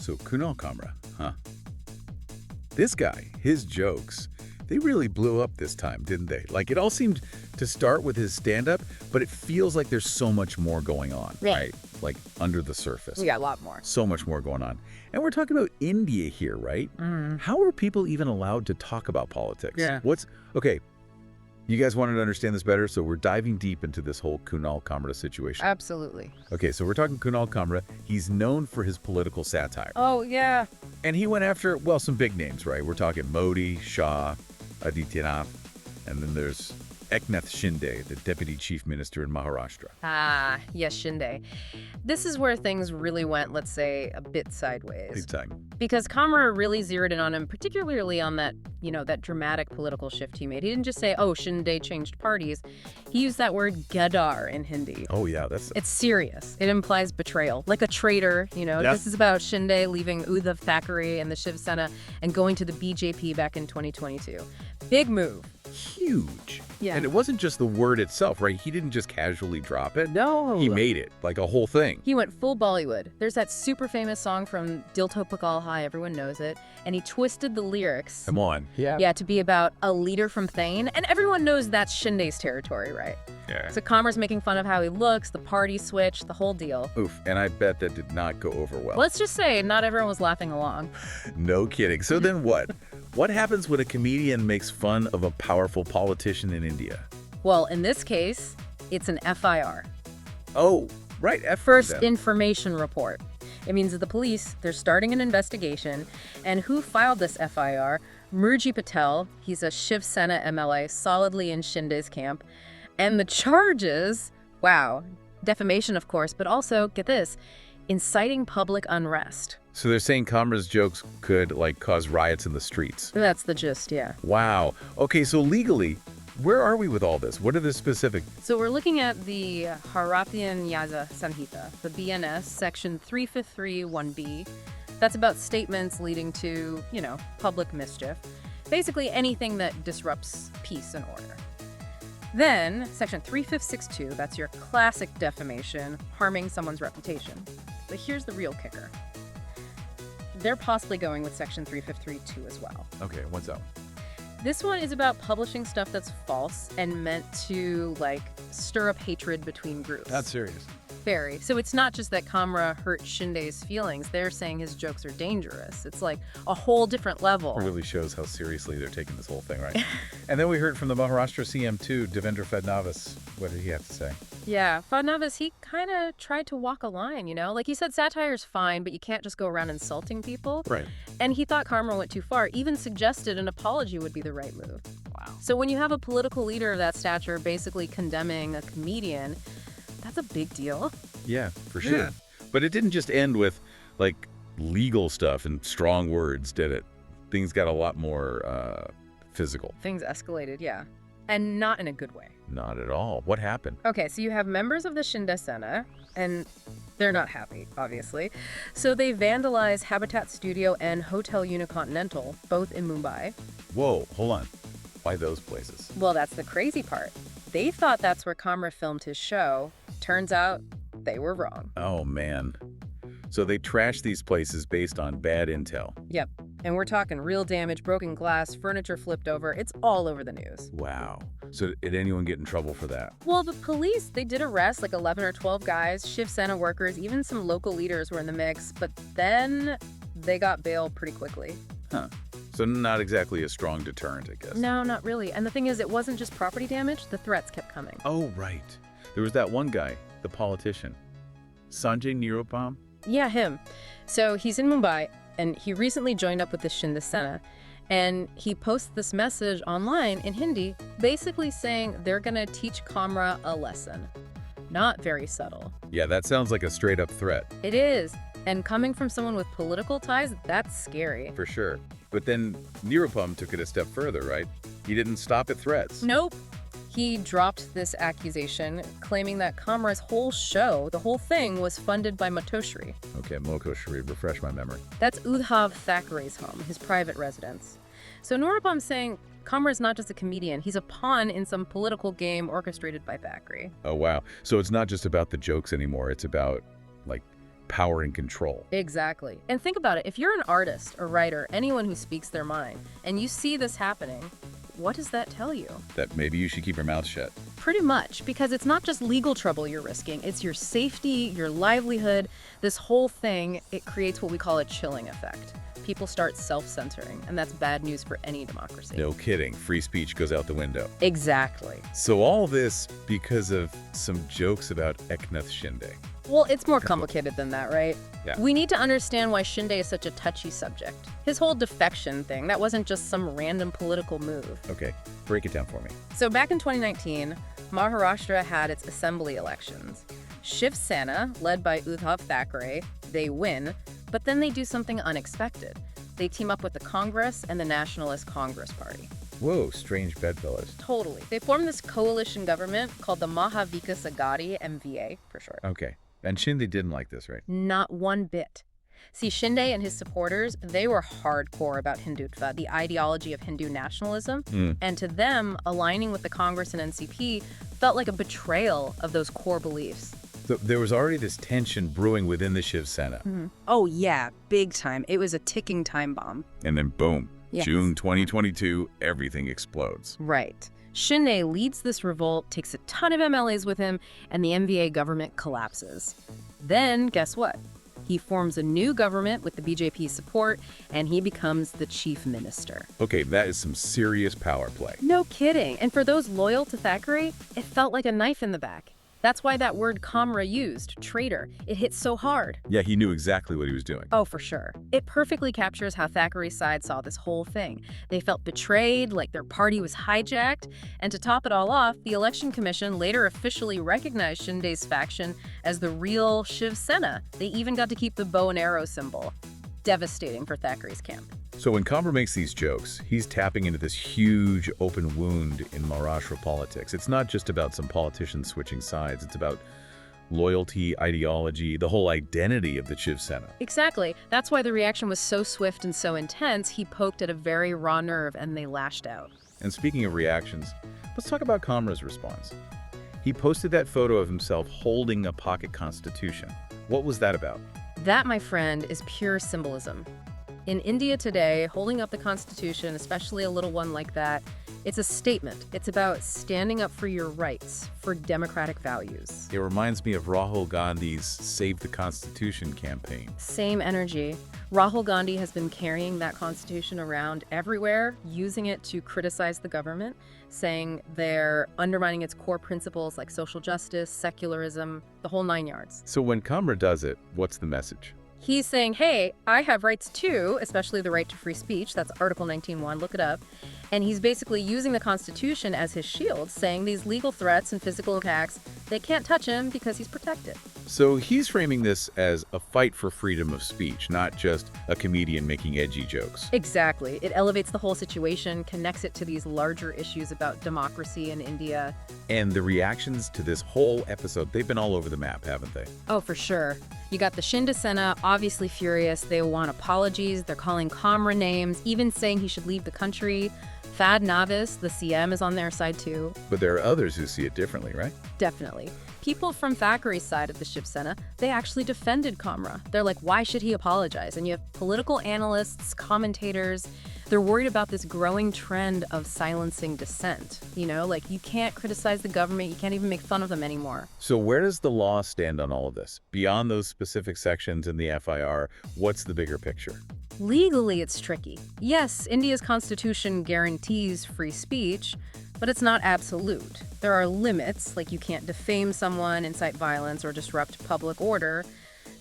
So Kunal Kamra, huh? This guy, his jokes, they really blew up this time, didn't they? Like, it all seemed to start with his stand-up, but it feels like there's so much more going on, right? Like, under the surface. We got a lot more. So much more going on. And we're talking about India here, right? How are people even allowed to talk about politics? Yeah. Okay, you guys wanted to understand this better, so we're diving deep into this whole Kunal Kamra situation. Absolutely. Okay, so we're talking Kunal Kamra. He's known for his political satire. Oh, yeah. And he went after, well, some big names, right? We're talking Modi, Shah, Adityanath, and then there's Eknath Shinde, the deputy chief minister in Maharashtra. Ah, yes, Shinde. This is where things really went, let's say, a bit sideways. Big time. Because Comra really zeroed in on him, particularly on that, that dramatic political shift he made. He didn't just say, oh, Shinde changed parties. He used that word Gaddar in Hindi. Oh, yeah, It's serious. It implies betrayal, like a traitor, This is about Shinde leaving Uddhav Thackeray and the Shiv Sena and going to the BJP back in 2022. Big move. Huge. Yeah. And it wasn't just the word itself, right? He didn't just casually drop it. No. He made it, like a whole thing. He went full Bollywood. There's that super famous song from Dil To Pakal Hai, everyone knows it, and he twisted the lyrics. Come on. Yeah, to be about a leader from Thane, and everyone knows that's Shinde's territory, right? Yeah. So Comra's making fun of how he looks, the party switch, the whole deal. Oof, and I bet that did not go over well. Let's just say not everyone was laughing along. No kidding. So then what? What happens when a comedian makes fun of a powerful politician in India? Well, in this case, it's an FIR. Oh, right. First Information Report. It means that the police, they're starting an investigation. And who filed this FIR? Murji Patel. He's a Shiv Sena MLA, solidly in Shinde's camp. And the charges, wow, defamation, of course, but also, get this, inciting public unrest. So they're saying Kamra's jokes could, cause riots in the streets. That's the gist, yeah. Wow. Okay, so legally, where are we with all this? What are the specific? So we're looking at the Harapyan Yaza Sanhita, the BNS, section 3531B. That's about statements leading to, public mischief. Basically anything that disrupts peace and order. Then, section 3562, that's your classic defamation, harming someone's reputation. But here's the real kicker. They're possibly going with section 3532 as well. Okay, what's up? This one is about publishing stuff that's false and meant to, stir up hatred between groups. That's serious. Very. So it's not just that Kamra hurt Shinde's feelings. They're saying his jokes are dangerous. It's like a whole different level. It really shows how seriously they're taking this whole thing, right? And then we heard from the Maharashtra CM too, Devendra Fadnavis. What did he have to say? Yeah, Fadnavis, he kind of tried to walk a line, Like he said, satire's fine, but you can't just go around insulting people. Right. And he thought Kamra went too far, even suggested an apology would be the right move. Wow. So when you have a political leader of that stature basically condemning a comedian, that's a big deal. Yeah, for sure. Yeah. But it didn't just end with, legal stuff and strong words, did it? Things got a lot more physical. Things escalated, yeah. And not in a good way. Not at all. What happened? Okay, so you have members of the Shinde Sena, and they're not happy, obviously. So they vandalize Habitat Studio and Hotel Unicontinental, both in Mumbai. Whoa, hold on. Why those places? Well, that's the crazy part. They thought that's where Comra filmed his show. Turns out they were wrong. Oh, man. So they trashed these places based on bad intel. Yep. And we're talking real damage, broken glass, furniture flipped over. It's all over the news. Wow. So did anyone get in trouble for that? Well, the police, they did arrest 11 or 12 guys, Shiv Sena workers, even some local leaders were in the mix. But then they got bail pretty quickly. Huh. So not exactly a strong deterrent, I guess. No, not really. And the thing is, it wasn't just property damage. The threats kept coming. Oh, right. There was that one guy, the politician. Sanjay Nuropam? Yeah, him. So he's in Mumbai, and he recently joined up with the Shinde Sena. And he posts this message online in Hindi, basically saying they're going to teach Comra a lesson. Not very subtle. Yeah, that sounds like a straight-up threat. It is. And coming from someone with political ties, that's scary. For sure. But then Nuropam took it a step further, right? He didn't stop at threats. Nope. He dropped this accusation, claiming that Comra's whole show, the whole thing, was funded by Matoshri. Okay, Mokoshri, refresh my memory. That's Uddhav Thackeray's home, his private residence. So Nuropam's saying Comra's not just a comedian, he's a pawn in some political game orchestrated by Thackeray. Oh, wow. So it's not just about the jokes anymore. It's about, power and control. Exactly. And think about it. If you're an artist, a writer, anyone who speaks their mind, and you see this happening, what does that tell you? That maybe you should keep your mouth shut. Pretty much, because it's not just legal trouble you're risking, it's your safety, your livelihood. This whole thing, it creates what we call a chilling effect. People start self-censoring, and that's bad news for any democracy. No kidding. Free speech goes out the window. Exactly. So all this because of some jokes about Eknath Shinde. Well, it's more complicated than that, right? Yeah. We need to understand why Shinde is such a touchy subject. His whole defection thing, that wasn't just some random political move. Okay, break it down for me. So back in 2019, Maharashtra had its assembly elections. Shiv Sena, led by Uddhav Thackeray, they win, but then they do something unexpected. They team up with the Congress and the Nationalist Congress Party. Whoa, strange bedfellows. Totally. They form this coalition government called the Mahavikas Aghadi, MVA for short. Okay, and Shinde didn't like this, right? Not one bit. See, Shinde and his supporters, they were hardcore about Hindutva, the ideology of Hindu nationalism, and to them, aligning with the Congress and NCP felt like a betrayal of those core beliefs. So there was already this tension brewing within the Shiv Sena. Oh, yeah, big time. It was a ticking time bomb. And then boom, Yes. June 2022, everything explodes. Right. Shinde leads this revolt, takes a ton of MLAs with him, and the MVA government collapses. Then, guess what? He forms a new government with the BJP's support, and he becomes the chief minister. Okay, that is some serious power play. No kidding. And for those loyal to Thackeray, it felt like a knife in the back. That's why that word Comra used, traitor. It hit so hard. Yeah, he knew exactly what he was doing. Oh, for sure. It perfectly captures how Thackeray's side saw this whole thing. They felt betrayed, like their party was hijacked, and to top it all off, the Election Commission later officially recognized Shinde's faction as the real Shiv Sena. They even got to keep the bow and arrow symbol. Devastating for Thackeray's camp. So when Comra makes these jokes, he's tapping into this huge open wound in Maharashtra politics. It's not just about some politicians switching sides. It's about loyalty, ideology, the whole identity of the Shiv Sena. Exactly. That's why the reaction was so swift and so intense. He poked at a very raw nerve and they lashed out. And speaking of reactions, let's talk about Comra's response. He posted that photo of himself holding a pocket constitution. What was that about? That, my friend, is pure symbolism. In India today, holding up the Constitution, especially a little one like that, it's a statement. It's about standing up for your rights, for democratic values. It reminds me of Rahul Gandhi's Save the Constitution campaign. Same energy. Rahul Gandhi has been carrying that Constitution around everywhere, using it to criticize the government, saying they're undermining its core principles like social justice, secularism, the whole nine yards. So when Comra does it, what's the message? He's saying, hey, I have rights too, especially the right to free speech. That's Article 19.1, look it up. And he's basically using the Constitution as his shield, saying these legal threats and physical attacks, they can't touch him because he's protected. So he's framing this as a fight for freedom of speech, not just a comedian making edgy jokes. Exactly. It elevates the whole situation, connects it to these larger issues about democracy in India. And the reactions to this whole episode, they've been all over the map, haven't they? Oh, for sure. You got the Shinde Sena, obviously furious. They want apologies. They're calling Comra names, even saying he should leave the country. Fad Navis, the CM, is on their side too. But there are others who see it differently, right? Definitely. People from Thackeray's side of the Shiv Sena, they actually defended Comra. They're like, why should he apologize? And you have political analysts, commentators, they're worried about this growing trend of silencing dissent. You know, like you can't criticize the government, you can't even make fun of them anymore. So where does the law stand on all of this? Beyond those specific sections in the FIR, what's the bigger picture? Legally, it's tricky. Yes, India's constitution guarantees free speech, but it's not absolute. There are limits, like you can't defame someone, incite violence, or disrupt public order.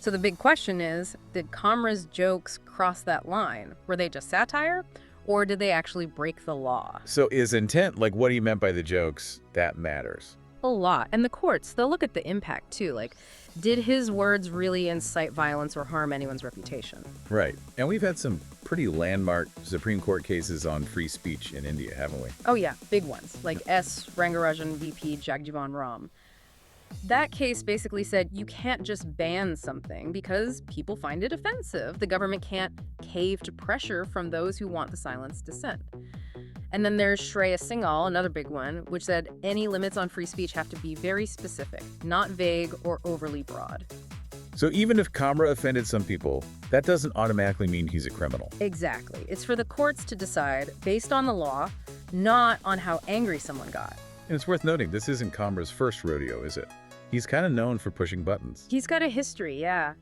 So the big question is, did Comra's jokes cross that line? Were they just satire, or did they actually break the law? So is intent, like what he meant by the jokes, that matters? A lot. And the courts, they'll look at the impact too. Like, did his words really incite violence or harm anyone's reputation? Right. And we've had some pretty landmark Supreme Court cases on free speech in India, haven't we? Oh yeah, big ones, like S. Rangarajan VP Jagjivan Ram. That case basically said you can't just ban something because people find it offensive. The government can't cave to pressure from those who want the silenced dissent. And then there's Shreya Singhal, another big one, which said any limits on free speech have to be very specific, not vague or overly broad. So even if Kamra offended some people, that doesn't automatically mean he's a criminal. Exactly. It's for the courts to decide based on the law, not on how angry someone got. And it's worth noting, this isn't Kamra's first rodeo, is it? He's kind of known for pushing buttons. He's got a history, yeah.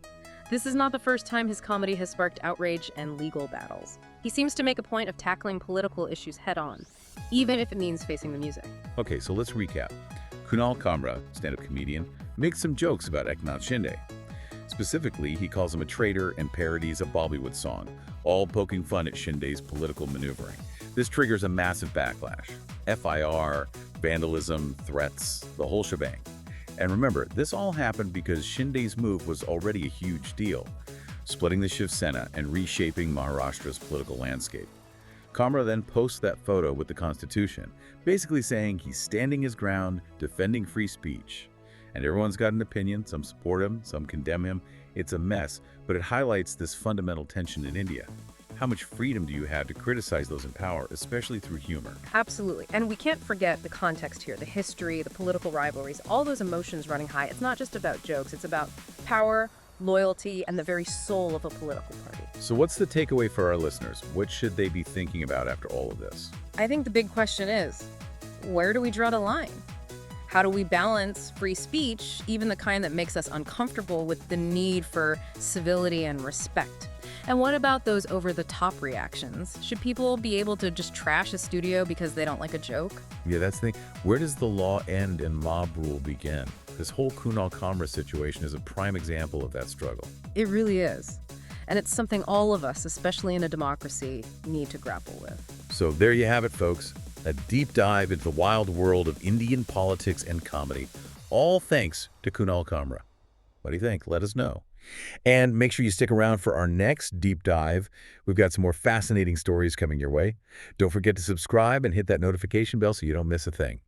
This is not the first time his comedy has sparked outrage and legal battles. He seems to make a point of tackling political issues head-on, even if it means facing the music. Okay, so let's recap. Kunal Kamra, stand-up comedian, makes some jokes about Eknath Shinde. Specifically, he calls him a traitor and parodies a Bollywood song, all poking fun at Shinde's political maneuvering. This triggers a massive backlash. FIR, vandalism, threats, the whole shebang. And remember, this all happened because Shinde's move was already a huge deal, splitting the Shiv Sena and reshaping Maharashtra's political landscape. Comra then posts that photo with the Constitution, basically saying he's standing his ground, defending free speech. And everyone's got an opinion, some support him, some condemn him. It's a mess, but it highlights this fundamental tension in India. How much freedom do you have to criticize those in power, especially through humor? Absolutely. And we can't forget the context here, the history, the political rivalries, all those emotions running high. It's not just about jokes, it's about power, loyalty, and the very soul of a political party. So what's the takeaway for our listeners? What should they be thinking about after all of this? I think the big question is, where do we draw the line? How do we balance free speech, even the kind that makes us uncomfortable, with the need for civility and respect? And what about those over-the-top reactions? Should people be able to just trash a studio because they don't like a joke? Yeah, that's the thing. Where does the law end and mob rule begin? This whole Kunal Kamra situation is a prime example of that struggle. It really is. And it's something all of us, especially in a democracy, need to grapple with. So there you have it, folks. A deep dive into the wild world of Indian politics and comedy, all thanks to Kunal Kamra. What do you think? Let us know. And make sure you stick around for our next deep dive. We've got some more fascinating stories coming your way. Don't forget to subscribe and hit that notification bell so you don't miss a thing.